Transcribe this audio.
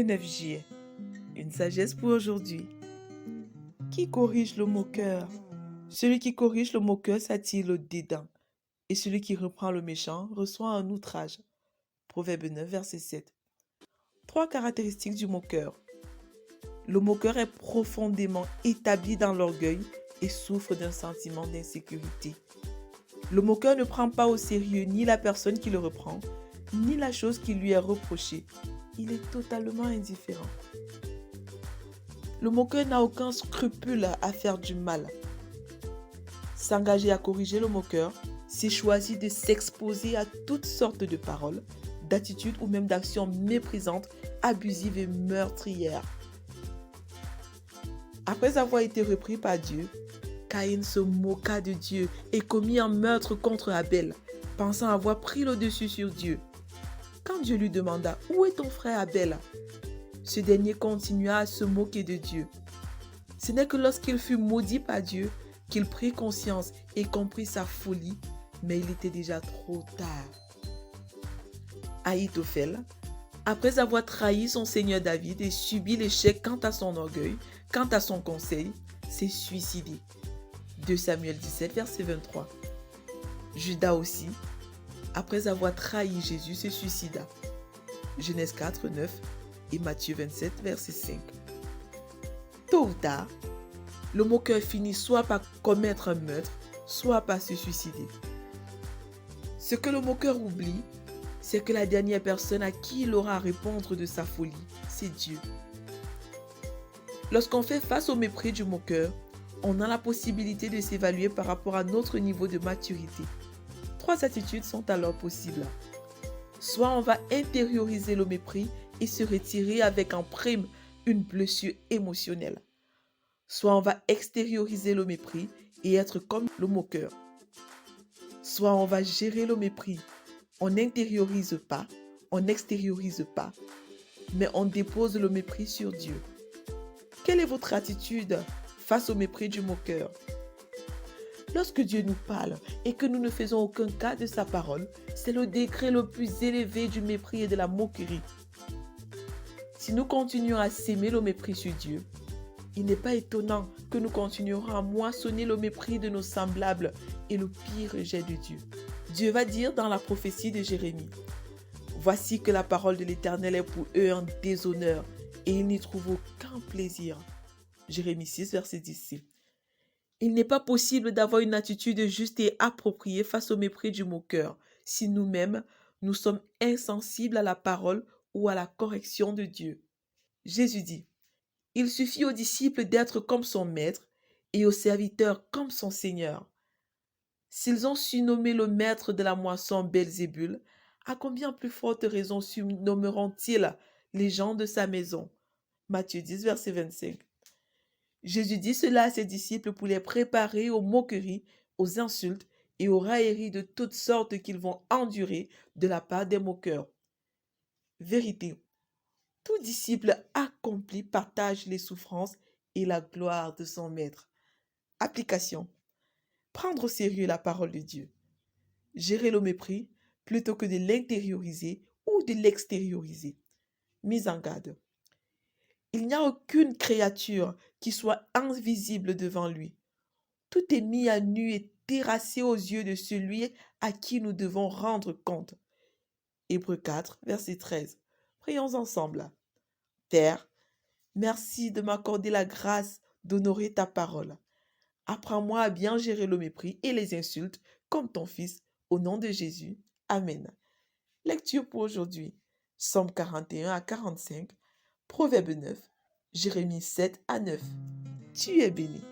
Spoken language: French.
Le 9 juillet, une sagesse pour aujourd'hui. Qui corrige le moqueur? Celui qui corrige le moqueur s'attire le dédain, et celui qui reprend le méchant reçoit un outrage. Proverbe 9, verset 7. Trois caractéristiques du moqueur. Le moqueur est profondément établi dans l'orgueil et souffre d'un sentiment d'insécurité. Le moqueur ne prend pas au sérieux ni la personne qui le reprend, ni la chose qui lui est reprochée. Il est totalement indifférent. Le moqueur n'a aucun scrupule à faire du mal. S'engager à corriger le moqueur, c'est choisir de s'exposer à toutes sortes de paroles, d'attitudes ou même d'actions méprisantes, abusives et meurtrières. Après avoir été repris par Dieu, Caïn se moqua de Dieu et commit un meurtre contre Abel, pensant avoir pris le dessus sur Dieu. Quand Dieu lui demanda « Où est ton frère Abel ?» ce dernier continua à se moquer de Dieu. Ce n'est que lorsqu'il fut maudit par Dieu qu'il prit conscience et comprit sa folie, mais il était déjà trop tard. Ahitophel, après avoir trahi son seigneur David et subi l'échec quant à son orgueil, quant à son conseil, s'est suicidé. 2 Samuel 17, verset 23. Judas aussi, après avoir trahi Jésus, se suicida. Genèse 4, 9 et Matthieu 27, verset 5. Tôt ou tard, le moqueur finit soit par commettre un meurtre, soit par se suicider. Ce que le moqueur oublie, c'est que la dernière personne à qui il aura à répondre de sa folie, c'est Dieu. Lorsqu'on fait face au mépris du moqueur, on a la possibilité de s'évaluer par rapport à notre niveau de maturité. 3 attitudes sont alors possibles. Soit on va intérioriser le mépris et se retirer avec en prime une blessure émotionnelle. Soit on va extérioriser le mépris et être comme le moqueur. Soit on va gérer le mépris. On n'intériorise pas, on n'extériorise pas, mais on dépose le mépris sur Dieu. Quelle est votre attitude face au mépris du moqueur? Lorsque Dieu nous parle et que nous ne faisons aucun cas de sa parole, c'est le degré le plus élevé du mépris et de la moquerie. Si nous continuons à s'aimer le mépris sur Dieu, il n'est pas étonnant que nous continuerons à moissonner le mépris de nos semblables et le pire rejet de Dieu. Dieu va dire dans la prophétie de Jérémie, « Voici que la parole de l'Éternel est pour eux un déshonneur, et ils n'y trouvent aucun plaisir. » Jérémie 6, verset 10. Il n'est pas possible d'avoir une attitude juste et appropriée face au mépris du moqueur si nous-mêmes, nous sommes insensibles à la parole ou à la correction de Dieu. Jésus dit, « Il suffit aux disciples d'être comme son maître et aux serviteurs comme son Seigneur. » S'ils ont surnommé le maître de la moisson Belzébul, à combien plus forte raison surnommeront-ils les gens de sa maison? Matthieu 10, verset 25. Jésus dit cela à ses disciples pour les préparer aux moqueries, aux insultes et aux railleries de toutes sortes qu'ils vont endurer de la part des moqueurs. Vérité, tout disciple accompli partage les souffrances et la gloire de son maître. Application. Prendre au sérieux la parole de Dieu. Gérer le mépris plutôt que de l'intérioriser ou de l'extérioriser. Mise en garde. Il n'y a aucune créature qui soit invisible devant lui. Tout est mis à nu et terrassé aux yeux de celui à qui nous devons rendre compte. Hébreux 4, verset 13. Prions ensemble. Père, merci de m'accorder la grâce d'honorer ta parole. Apprends-moi à bien gérer le mépris et les insultes comme ton Fils, au nom de Jésus. Amen. Lecture pour aujourd'hui. Psaume 41 à 45, Proverbe 9, Jérémie 7 à 9. Tu es béni.